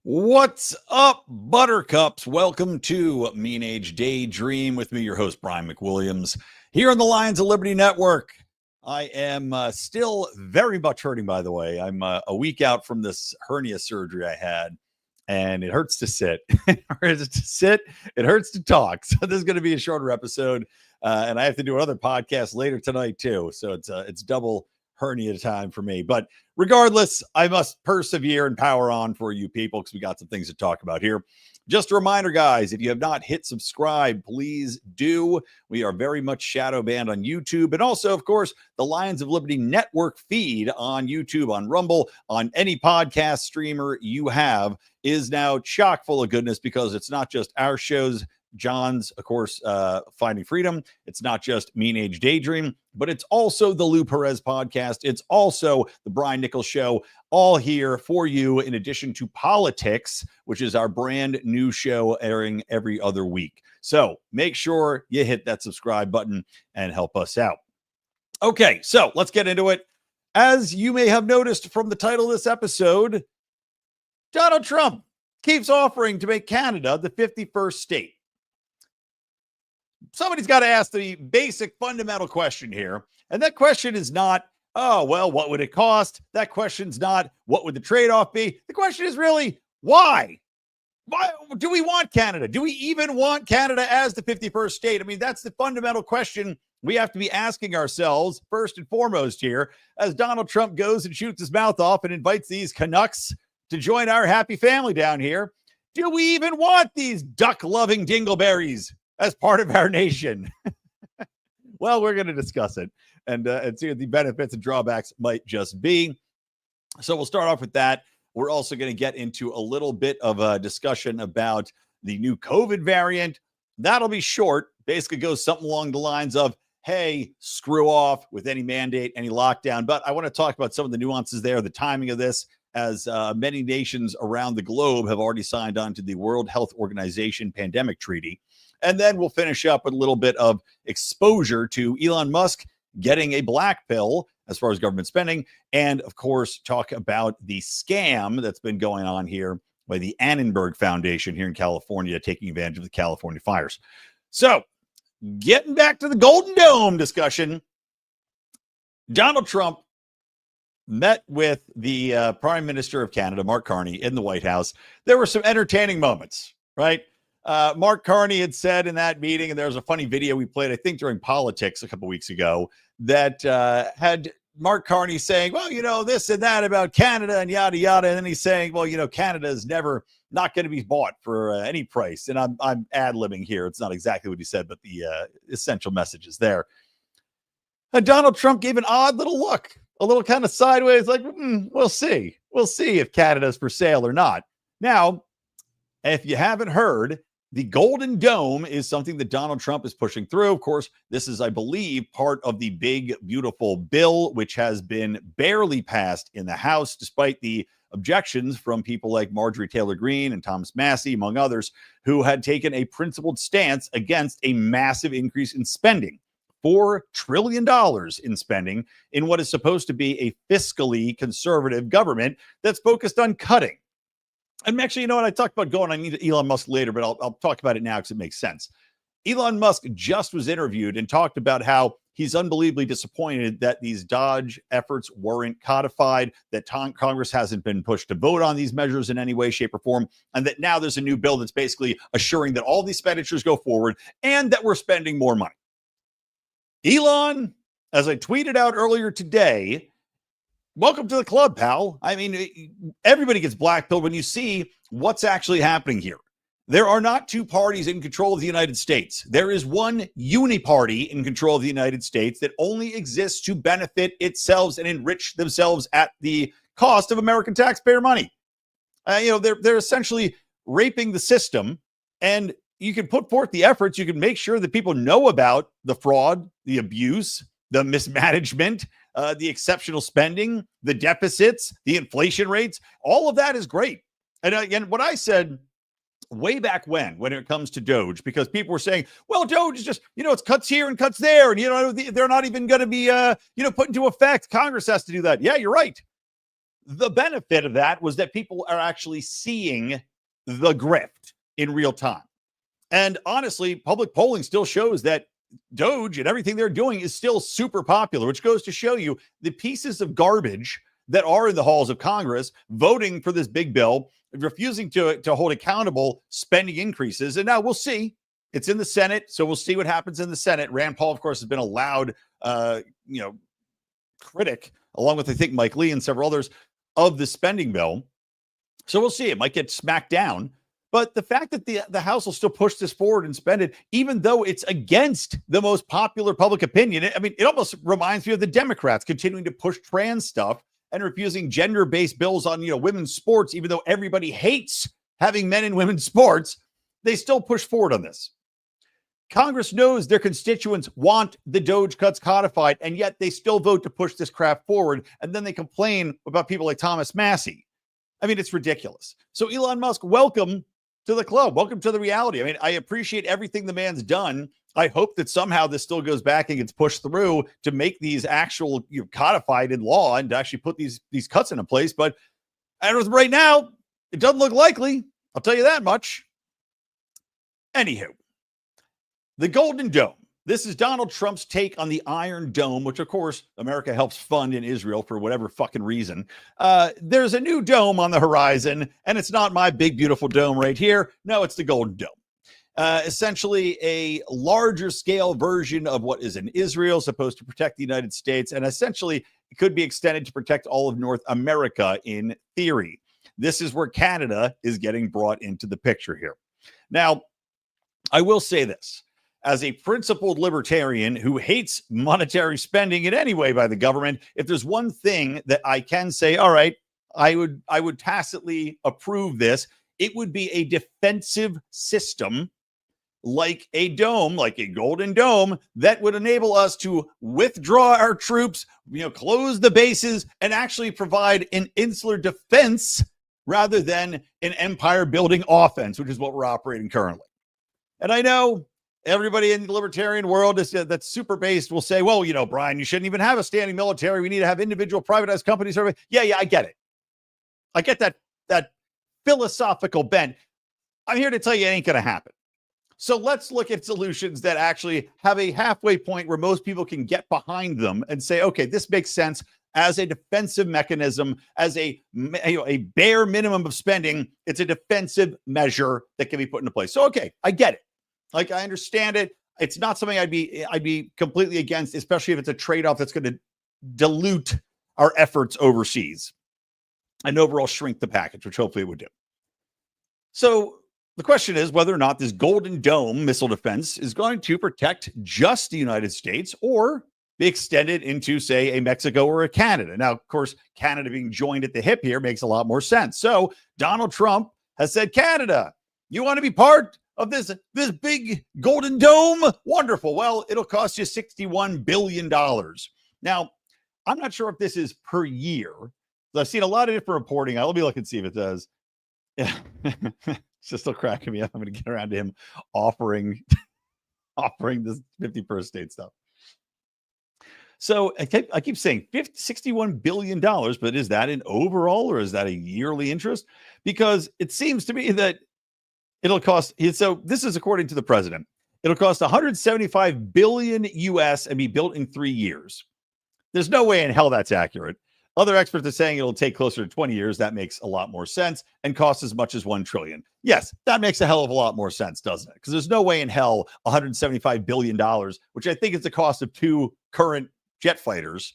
What's up, Buttercups? Welcome to Mean Age Daydream with me, your host, Brian McWilliams, here on the Lions of Liberty Network. I am still very much hurting, by the way. I'm a week out from this hernia surgery I had, and it hurts to sit. It hurts to sit. It hurts to talk. So this is going to be a shorter episode, and I have to do another podcast later tonight, too. So it's double hernia time for me. But regardless, I must persevere and power on for you people because we got some things to talk about here. Just a reminder, guys, if you have not hit subscribe, please do. We are very much shadow banned on YouTube. And also, of course, the Lions of Liberty Network feed on YouTube, on Rumble, on any podcast streamer you have is now chock full of goodness because it's not just our shows. John's, of course, Finding Freedom. It's not just Mean Age Daydream, but it's also the Lou Perez podcast. It's also the Brian Nichols Show, all here for you, in addition to Politics, which is our brand new show airing every other week. So make sure you hit that subscribe button and help us out. Okay, so let's get into it. As you may have noticed from the title of this episode, Donald Trump keeps offering to make Canada the 51st state. Somebody's got to ask the basic fundamental question here. And that question is not, oh, well, what would it cost? That question's not, what would the trade-off be? The question is really, why? Why do we want Canada? Do we even want Canada as the 51st state? I mean, that's the fundamental question we have to be asking ourselves first and foremost here as Donald Trump goes and shoots his mouth off and invites these Canucks to join our happy family down here. Do we even want these duck-loving dingleberries as part of our nation? Well, we're going to discuss it and see what the benefits and drawbacks might just be. So we'll start off with that. We're also going to get into a little bit of a discussion about the new COVID variant. That'll be short. Basically goes something along the lines of, hey, screw off with any mandate, any lockdown. But I want to talk about some of the nuances there, the timing of this, as many nations around the globe have already signed on to the World Health Organization Pandemic Treaty. And then we'll finish up with a little bit of exposure to Elon Musk getting a black pill as far as government spending. And of course, talk about the scam that's been going on here by the Annenberg Foundation here in California, taking advantage of the California fires. So getting back to the Golden Dome discussion, Donald Trump met with the Prime Minister of Canada, Mark Carney, in the White House. There were some entertaining moments, right? Mark Carney had said in that meeting, and there was a funny video we played, I think, during Politics a couple weeks ago, that had Mark Carney saying, well, you know, this and that about Canada and yada, yada. And then he's saying, well, you know, Canada is never not going to be bought for any price. And I'm ad-libbing here. It's not exactly what he said, but the essential message is there. And Donald Trump gave an odd little look, a little kind of sideways, like, we'll see. We'll see if Canada's for sale or not. Now, if you haven't heard, the Golden Dome is something that Donald Trump is pushing through. Of course, this is, I believe, part of the big, beautiful bill, which has been barely passed in the House, despite the objections from people like Marjorie Taylor Greene and Thomas Massey, among others, who had taken a principled stance against a massive increase in spending. $4 trillion in spending in what is supposed to be a fiscally conservative government that's focused on cutting. And actually, you know what? I talked about going on Elon Musk later, but I'll talk about it now because it makes sense. Elon Musk just was interviewed and talked about how he's unbelievably disappointed that these Dodge efforts weren't codified, that Congress hasn't been pushed to vote on these measures in any way, shape, or form, and that now there's a new bill that's basically assuring that all these expenditures go forward and that we're spending more money. Elon, as I tweeted out earlier today, welcome to the club, pal. I mean, everybody gets blackpilled when you see what's actually happening here. There are not two parties in control of the United States. There is one uniparty in control of the United States that only exists to benefit itself and enrich themselves at the cost of American taxpayer money. They're essentially raping the system, and you can put forth the efforts. You can make sure that people know about the fraud, the abuse, the mismanagement, the exceptional spending, the deficits, the inflation rates. All of that is great. And again, what I said way back when it comes to Doge, because people were saying, well, Doge is just, it's cuts here and cuts there. And, they're not even going to be, put into effect. Congress has to do that. Yeah, you're right. The benefit of that was that people are actually seeing the grift in real time. And honestly, public polling still shows that Doge and everything they're doing is still super popular, which goes to show you the pieces of garbage that are in the halls of Congress voting for this big bill, refusing to hold accountable spending increases. And now we'll see. It's in the Senate, so we'll see what happens in the Senate. Rand Paul, of course, has been a loud, critic, along with, I think, Mike Lee and several others, of the spending bill. So we'll see. It might get smacked down. But the fact that the House will still push this forward and spend it, even though it's against the most popular public opinion, it almost reminds me of the Democrats continuing to push trans stuff and refusing gender-based bills on, women's sports, even though everybody hates having men in women's sports, they still push forward on this. Congress knows their constituents want the Doge cuts codified, and yet they still vote to push this crap forward. And then they complain about people like Thomas Massey. It's ridiculous. So Elon Musk, welcome to the club. Welcome to the reality. I appreciate everything the man's done. I hope that somehow this still goes back and gets pushed through to make these actual codified in law and to actually put these cuts into place. But as of right now, it doesn't look likely. I'll tell you that much. Anywho, the Golden Dome. This is Donald Trump's take on the Iron Dome, which, of course, America helps fund in Israel for whatever fucking reason. There's a new dome on the horizon, and it's not my big, beautiful dome right here. No, it's the Golden Dome. Essentially a larger scale version of what is in Israel, supposed to protect the United States, and essentially it could be extended to protect all of North America in theory. This is where Canada is getting brought into the picture here. Now, I will say this. As a principled libertarian who hates monetary spending in any way by the government, if there's one thing that I can say, all right, I would tacitly approve this, it would be a defensive system like a dome, like a Golden Dome, that would enable us to withdraw our troops, close the bases, and actually provide an insular defense rather than an empire-building offense, which is what we're operating currently. And I know everybody in the libertarian world that's super based will say, well, Brian, you shouldn't even have a standing military. We need to have individual privatized companies. Yeah, I get it. I get that philosophical bent. I'm here to tell you it ain't going to happen. So let's look at solutions that actually have a halfway point where most people can get behind them and say, okay, this makes sense as a defensive mechanism, as a bare minimum of spending. It's a defensive measure that can be put into place. So, okay, I get it. I understand it. It's not something I'd be completely against, especially if it's a trade-off that's going to dilute our efforts overseas and overall shrink the package, which hopefully it would do. So the question is whether or not this Golden Dome missile defense is going to protect just the United States or be extended into, say, a Mexico or a Canada. Now, of course, Canada being joined at the hip here makes a lot more sense. So Donald Trump has said, Canada, you want to be part of this big Golden Dome? Wonderful. Well, it'll cost you $61 billion. Now, I'm not sure if this is per year. I've seen a lot of different reporting. Let me look and see if it does. Yeah. It's just still cracking me up. I'm going to get around to him offering this 51st state stuff. So I keep saying $61 billion, but is that an overall or is that a yearly interest? Because it seems to me that it'll cost. So this is according to the president. It'll cost $175 billion US and be built in 3 years. There's no way in hell that's accurate. Other experts are saying it'll take closer to 20 years. That makes a lot more sense and costs as much as $1 trillion. Yes, that makes a hell of a lot more sense, doesn't it? Because there's no way in hell $175 billion, which I think is the cost of 2 current jet fighters,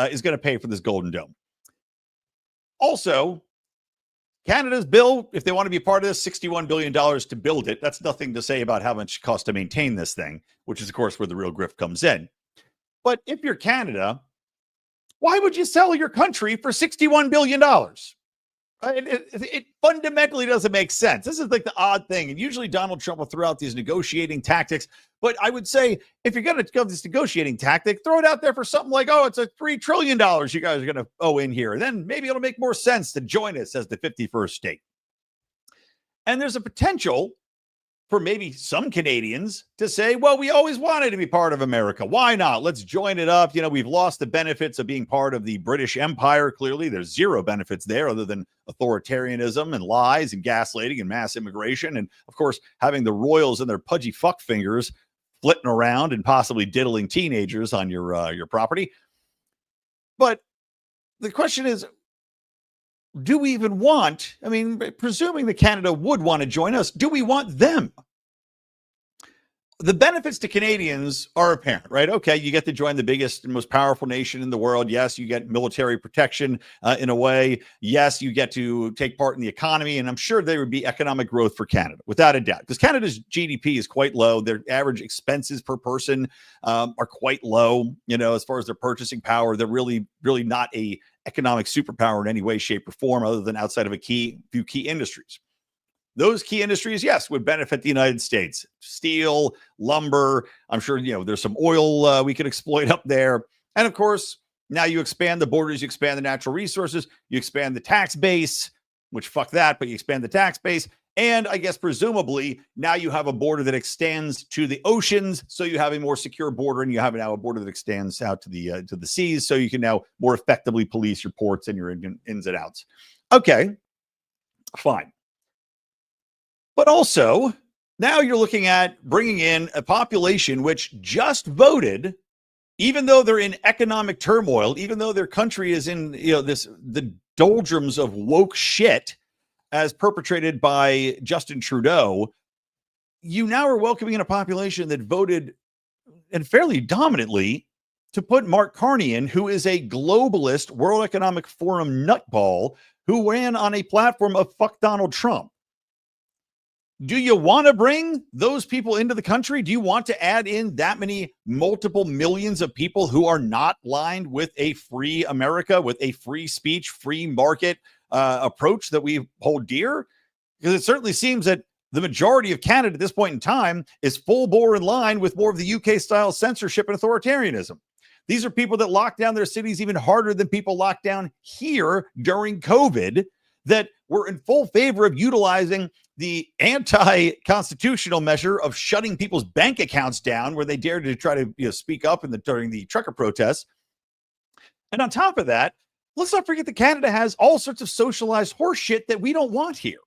is going to pay for this Golden Dome. Also, Canada's bill, if they want to be a part of this, $61 billion to build it. That's nothing to say about how much it costs to maintain this thing, which is, of course, where the real grift comes in. But if you're Canada, why would you sell your country for $61 billion? It fundamentally doesn't make sense. This is like the odd thing. And usually Donald Trump will throw out these negotiating tactics. But I would say if you're going to go this negotiating tactic, throw it out there for something like, it's a $3 trillion you guys are going to owe in here. Then maybe it'll make more sense to join us as the 51st state. And there's a potential for maybe some Canadians to say, well, we always wanted to be part of America. Why not? Let's join it up. We've lost the benefits of being part of the British Empire. Clearly, there's zero benefits there other than authoritarianism and lies and gaslighting and mass immigration. And of course, having the royals and their pudgy fuck fingers flitting around and possibly diddling teenagers on your property. But the question is, do we even want, presuming that Canada would want to join us, do we want them? The benefits to Canadians are apparent, right? Okay, you get to join the biggest and most powerful nation in the world. Yes, you get military protection in a way. Yes, you get to take part in the economy. And I'm sure there would be economic growth for Canada, without a doubt, because Canada's GDP is quite low. Their average expenses per person are quite low. As far as their purchasing power, they're really, really not a economic superpower in any way, shape, or form, other than outside of a few key industries. Those key industries, yes, would benefit the United States. Steel, lumber. I'm sure, there's some oil we could exploit up there. And of course, now you expand the borders, you expand the natural resources, you expand the tax base, which fuck that, but you expand the tax base. And I guess presumably now you have a border that extends to the oceans. So you have a more secure border, and you have now a border that extends out to the seas. So you can now more effectively police your ports and your ins and outs. Okay, fine. But also, now you're looking at bringing in a population which just voted, even though they're in economic turmoil, even though their country is in the doldrums of woke shit as perpetrated by Justin Trudeau. You now are welcoming in a population that voted, and fairly dominantly, to put Mark Carney in, who is a globalist World Economic Forum nutball who ran on a platform of fuck Donald Trump. Do you want to bring those people into the country? Do you want to add in that many multiple millions of people who are not lined with a free America, with a free speech, free market approach that we hold dear? Because it certainly seems that the majority of Canada at this point in time is full bore in line with more of the UK style censorship and authoritarianism. These are people that lock down their cities even harder than people locked down here during COVID, that were in full favor of utilizing the anti-constitutional measure of shutting people's bank accounts down where they dared to try to speak up during the trucker protests. And on top of that, let's not forget that Canada has all sorts of socialized horse shit that we don't want here.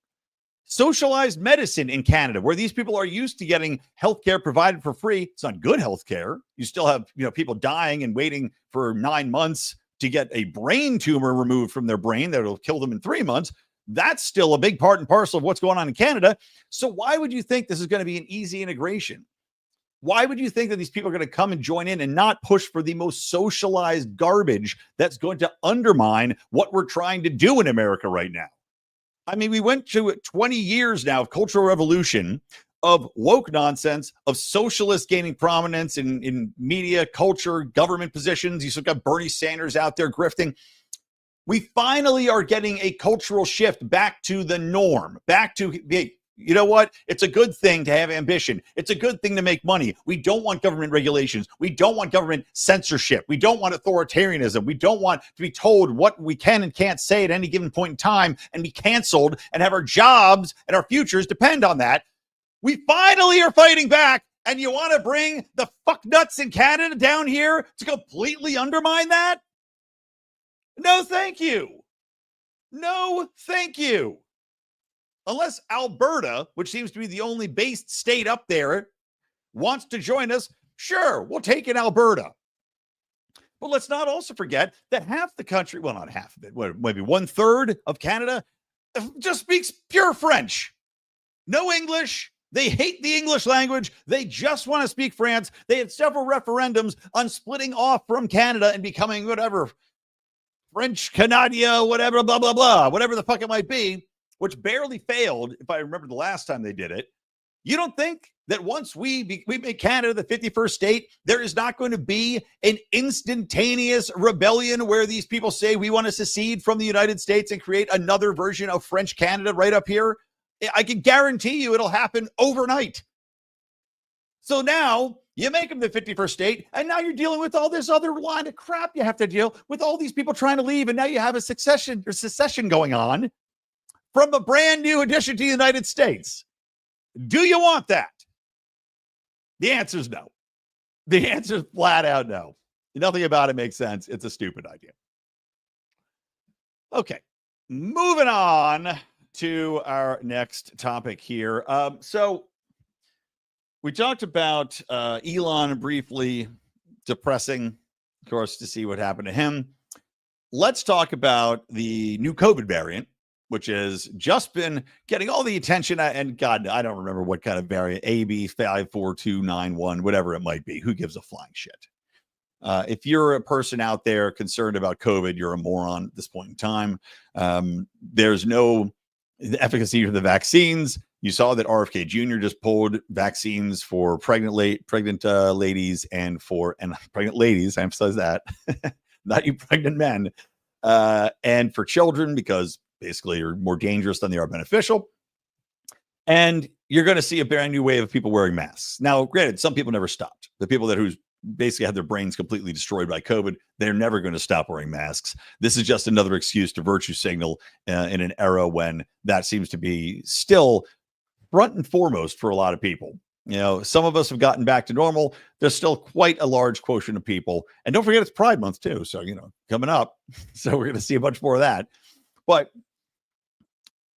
Socialized medicine in Canada, where these people are used to getting healthcare provided for free. It's not good healthcare. You still have people dying and waiting for 9 months to get a brain tumor removed from their brain that'll kill them in 3 months. That's still a big part and parcel of what's going on in Canada. So why would you think this is going to be an easy integration? Why would you think that these people are going to come and join in and not push for the most socialized garbage that's going to undermine what we're trying to do in America right now? We went to 20 years now of cultural revolution, of woke nonsense, of socialists gaining prominence in media, culture, government positions. You still got Bernie Sanders out there grifting. We finally are getting a cultural shift back to the norm, back to, hey, you know what? It's a good thing to have ambition. It's a good thing to make money. We don't want government regulations. We don't want government censorship. We don't want authoritarianism. We don't want to be told what we can and can't say at any given point in time and be canceled and have our jobs and our futures depend on that. We finally are fighting back, and you want to bring the fuck nuts in Canada down here to completely undermine that? No, thank you. No, thank you. Unless Alberta, which seems to be the only based state up there, wants to join us, sure, we'll take in Alberta. But let's not also forget that half the country, well, not half of it, maybe 1/3 of Canada just speaks pure French. No English. They hate the English language. They just want to speak French. They had several referendums on splitting off from Canada and becoming whatever, French Canada, whatever, blah, blah, blah, whatever the fuck it might be, which barely failed, if I remember the last time they did it. You don't think that once we make Canada the 51st state, there is not going to be an instantaneous rebellion where these people say we want to secede from the United States and create another version of French Canada right up here? I can guarantee you it'll happen overnight. So now you make them the 51st state, and now you're dealing with all this other line of crap you have to deal with, all these people trying to leave, and now you have a secession going on from a brand new addition to the United States. Do you want that? The answer is no. The answer is flat out no. Nothing about it makes sense. It's a stupid idea. Okay, moving on to our next topic here. So we talked about Elon briefly, depressing, of course, to see what happened to him. Let's talk about the new COVID variant, which has just been getting all the attention. And God, I don't remember what kind of variant, AB54291, whatever it might be. Who gives a flying shit? If you're a person out there concerned about COVID, you're a moron at this point in time. There's no efficacy of the vaccines. You saw that RFK Jr. just pulled vaccines for pregnant ladies and pregnant ladies. I emphasize that, not you pregnant men, and for children, because basically you're more dangerous than they are beneficial. And you're going to see a brand new wave of people wearing masks. Now, granted, some people never stopped. The people who basically had their brains completely destroyed by COVID, they're never going to stop wearing masks. This is just another excuse to virtue signal in an era when that seems to be still front and foremost for a lot of people. You know, some of us have gotten back to normal. There's still quite a large quotient of people. And don't forget, it's Pride Month too. So, coming up. So we're going to see a bunch more of that. But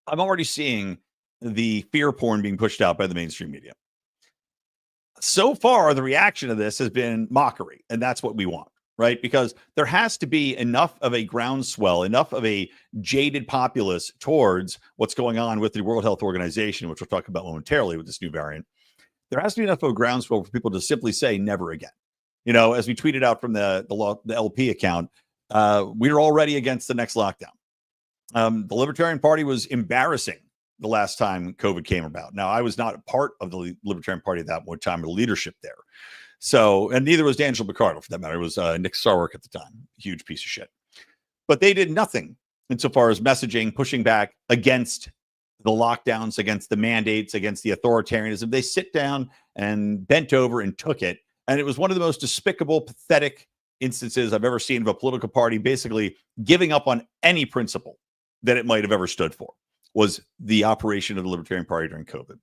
I'm already seeing the fear porn being pushed out by the mainstream media. So far, the reaction to this has been mockery, and that's what we want, right? Because there has to be enough of a groundswell, enough of a jaded populace towards what's going on with the World Health Organization, which we'll talk about momentarily with this new variant. There has to be enough of a groundswell for people to simply say never again. As we tweeted out from the LP account, we're already against the next lockdown. The Libertarian Party was embarrassing the last time COVID came about. Now, I was not a part of the Libertarian Party at that one time, or the leadership there. So, and neither was D'Angelo Picardo, for that matter. It was Nick Sarwark at the time, huge piece of shit. But they did nothing insofar as messaging, pushing back against the lockdowns, against the mandates, against the authoritarianism. They sit down and bent over and took it. And it was one of the most despicable, pathetic instances I've ever seen of a political party basically giving up on any principle that it might have ever stood for. Was the operation of the Libertarian Party during COVID.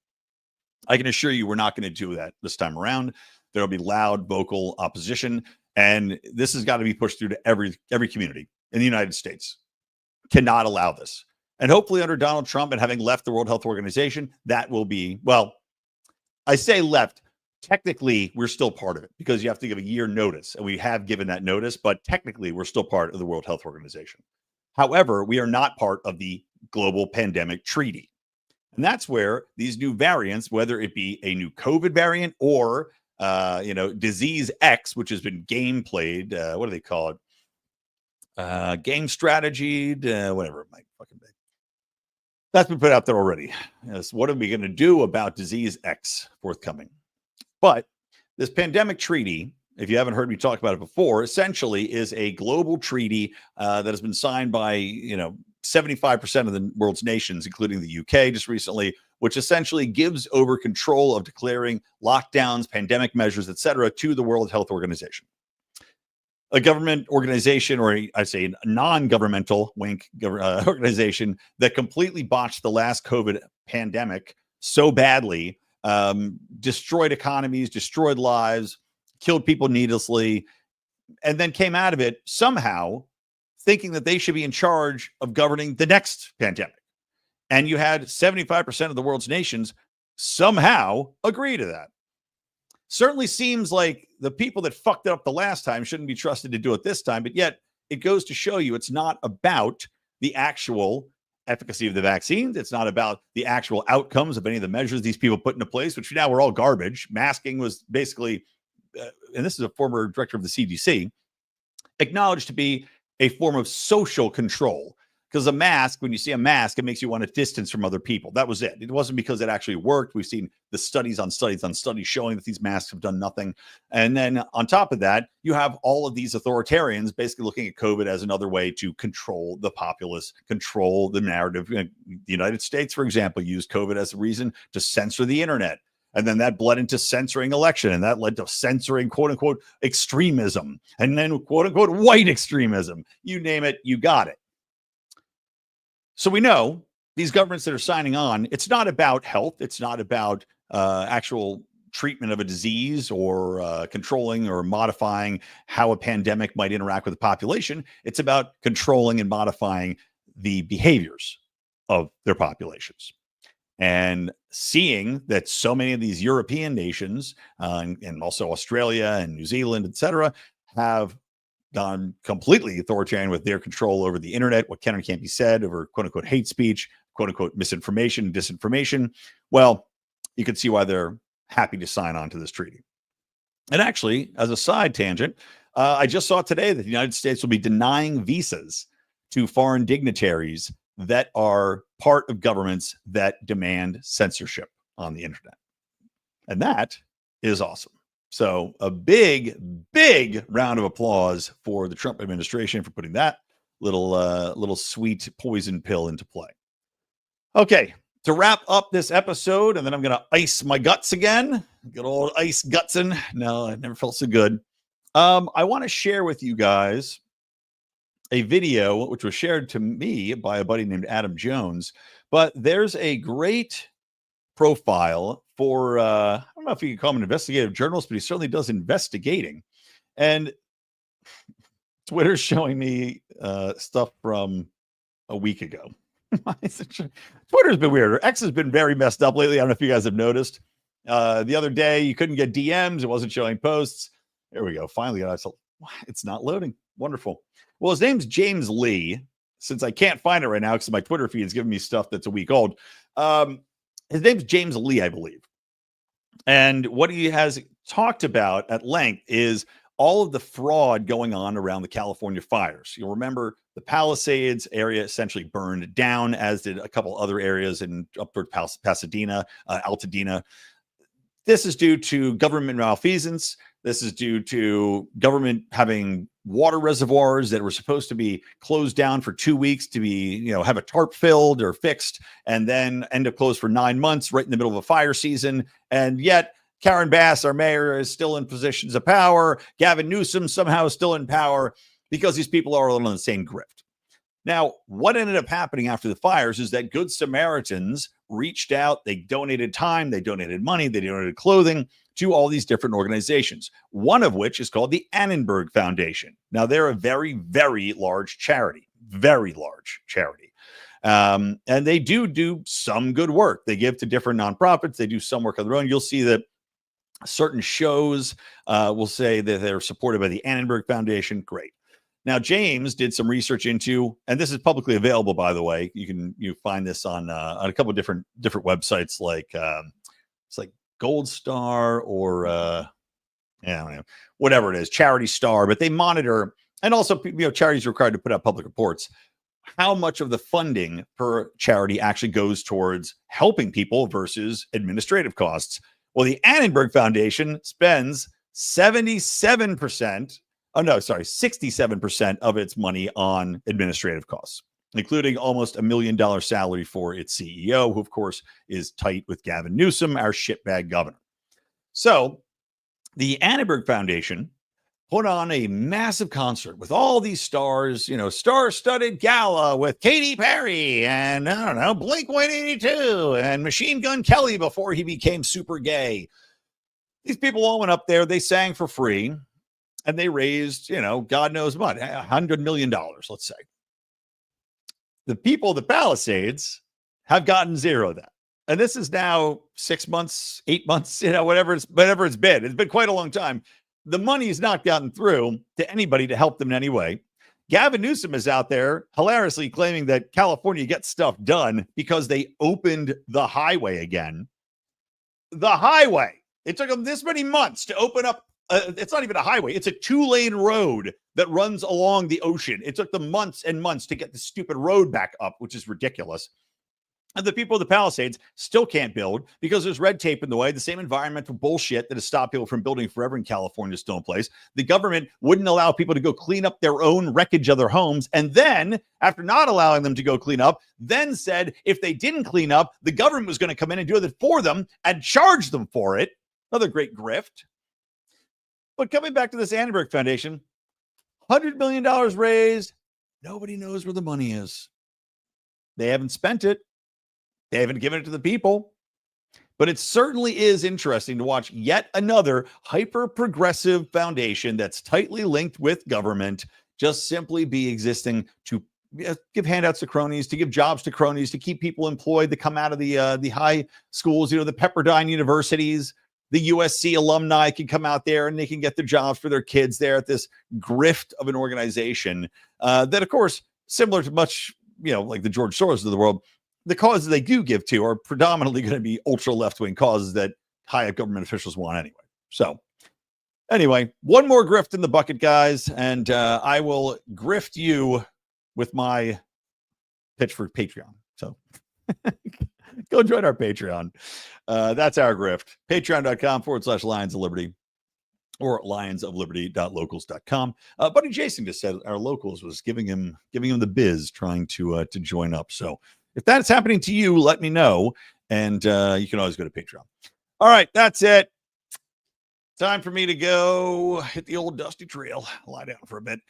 I can assure you we're not going to do that this time around. There'll be loud, vocal opposition, and this has got to be pushed through to every community in the United States. Cannot allow this. And hopefully under Donald Trump and having left the World Health Organization, that will be, well, I say left. Technically, we're still part of it because you have to give a year notice, and we have given that notice, but technically we're still part of the World Health Organization. However, we are not part of the Global Pandemic Treaty. And that's where these new variants, whether it be a new COVID variant or, disease X, which has been game played, what do they call it? Game strategy, whatever it might fucking be. That's been put out there already. Yes, what are we going to do about disease X forthcoming? But this pandemic treaty, if you haven't heard me talk about it before, essentially is a global treaty that has been signed by, 75% of the world's nations, including the UK just recently, which essentially gives over control of declaring lockdowns, pandemic measures, etc., to the World Health Organization. A government organization, or I say a non-governmental organization that completely botched the last COVID pandemic so badly, destroyed economies, destroyed lives, killed people needlessly, and then came out of it somehow thinking that they should be in charge of governing the next pandemic. And you had 75% of the world's nations somehow agree to that. Certainly seems like the people that fucked it up the last time shouldn't be trusted to do it this time, but yet it goes to show you it's not about the actual efficacy of the vaccines. It's not about the actual outcomes of any of the measures these people put into place, which now were all garbage. Masking was basically, and this is a former director of the CDC, acknowledged to be a form of social control. Because a mask, when you see a mask, it makes you want to distance from other people. That was it. It wasn't because it actually worked. We've seen the studies on studies on studies showing that these masks have done nothing. And then on top of that, you have all of these authoritarians basically looking at COVID as another way to control the populace, control the narrative. The United States, for example, used COVID as a reason to censor the internet. And then that bled into censoring election, and that led to censoring, quote unquote, extremism, and then quote unquote, white extremism. You name it, you got it. So we know these governments that are signing on, it's not about health. It's not about actual treatment of a disease or controlling or modifying how a pandemic might interact with the population. It's about controlling and modifying the behaviors of their populations. And seeing that so many of these European nations and also Australia and New Zealand, et cetera, have gone completely authoritarian with their control over the internet, what can and can't be said, over quote unquote hate speech, quote unquote misinformation, disinformation. Well, you can see why they're happy to sign on to this treaty. And actually, as a side tangent, I just saw today that the United States will be denying visas to foreign dignitaries that are part of governments that demand censorship on the internet. And that is awesome. So a big, big round of applause for the Trump administration for putting that little sweet poison pill into play. Okay, to wrap up this episode, and then I'm going to ice my guts again. Good old ice gutsin. No, I never felt so good. I want to share with you guys a video which was shared to me by a buddy named Adam Jones. But there's a great profile for, I don't know if you can call him an investigative journalist, but he certainly does investigating. And Twitter's showing me stuff from a week ago. Twitter's been weird. X has been very messed up lately. I don't know if you guys have noticed. The other day, you couldn't get DMs. It wasn't showing posts. There we go. Finally, it's not loading. Wonderful. Well, his name's James Lee. Since I can't find it right now because my Twitter feed is giving me stuff that's a week old. His name's James Lee, I believe. And what he has talked about at length is all of the fraud going on around the California fires. You'll remember the Palisades area essentially burned down, as did a couple other areas in upward Pasadena, Altadena. This is due to government malfeasance. This is due to government having water reservoirs that were supposed to be closed down for 2 weeks to be, have a tarp filled or fixed, and then end up closed for 9 months right in the middle of a fire season. And yet Karen Bass, our mayor, is still in positions of power. Gavin Newsom somehow is still in power because these people are all in the same grift. Now, what ended up happening after the fires is that Good Samaritans reached out. They donated time, they donated money, they donated clothing to all these different organizations, one of which is called the Annenberg Foundation. Now, they're a very, very large charity, and they do some good work. They give to different nonprofits. They do some work on their own. You'll see that certain shows will say that they're supported by the Annenberg Foundation. Great. Now, James did some research into, and this is publicly available, by the way. You find this on a couple of different websites, like it's like Gold Star or whatever it is, Charity Star. But they monitor, and also charities are required to put out public reports, how much of the funding per charity actually goes towards helping people versus administrative costs. Well, the Annenberg Foundation spends 67% of its money on administrative costs, including almost $1 million salary for its CEO, who, of course, is tight with Gavin Newsom, our shitbag governor. So the Annenberg Foundation put on a massive concert with all these stars, star-studded gala with Katy Perry and, Blink-182 and Machine Gun Kelly before he became super gay. These people all went up there. They sang for free. And they raised, God knows what, $100 million, let's say. The people of the Palisades have gotten zero of that. And this is now 6 months, 8 months, whatever it's been. It's been quite a long time. The money has not gotten through to anybody to help them in any way. Gavin Newsom is out there hilariously claiming that California gets stuff done because they opened the highway again. The highway. It took them this many months to open up. It's not even a highway. It's a 2-lane road that runs along the ocean. It took them months and months to get the stupid road back up, which is ridiculous. And the people of the Palisades still can't build because there's red tape in the way. The same environmental bullshit that has stopped people from building forever in California is still in place. The government wouldn't allow people to go clean up their own wreckage of their homes. And then, after not allowing them to go clean up, then said if they didn't clean up, the government was going to come in and do it for them and charge them for it. Another great grift. But coming back to this Annenberg Foundation, $100 million raised. Nobody knows where the money is. They haven't spent it. They haven't given it to the people. But it certainly is interesting to watch yet another hyper-progressive foundation that's tightly linked with government just simply be existing to give handouts to cronies, to give jobs to cronies, to keep people employed, to come out of the high schools, the Pepperdine universities, the USC alumni can come out there and they can get the jobs for their kids there at this grift of an organization that, of course, similar to much, like the George Soros of the world, the causes they do give to are predominantly going to be ultra left-wing causes that high up government officials want anyway. So anyway, one more grift in the bucket, guys, and I will grift you with my pitch for Patreon. So go join our Patreon. That's our grift. Patreon.com/Lions of Liberty or lionsofliberty.locals.com. Buddy Jason just said our locals was giving him the biz trying to join up. So if that's happening to you, let me know. And you can always go to Patreon. All right, that's it. Time for me to go hit the old dusty trail, lie down for a bit.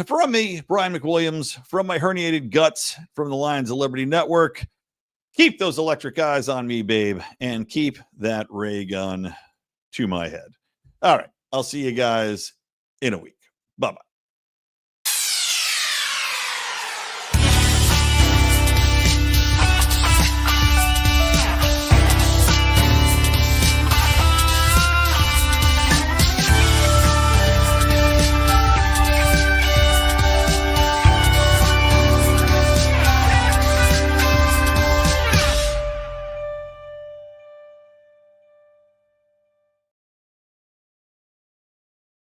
From me, Brian McWilliams, from my herniated guts, from the Lions of Liberty Network, keep those electric eyes on me, babe, and keep that ray gun to my head. All right, I'll see you guys in a week. Bye-bye.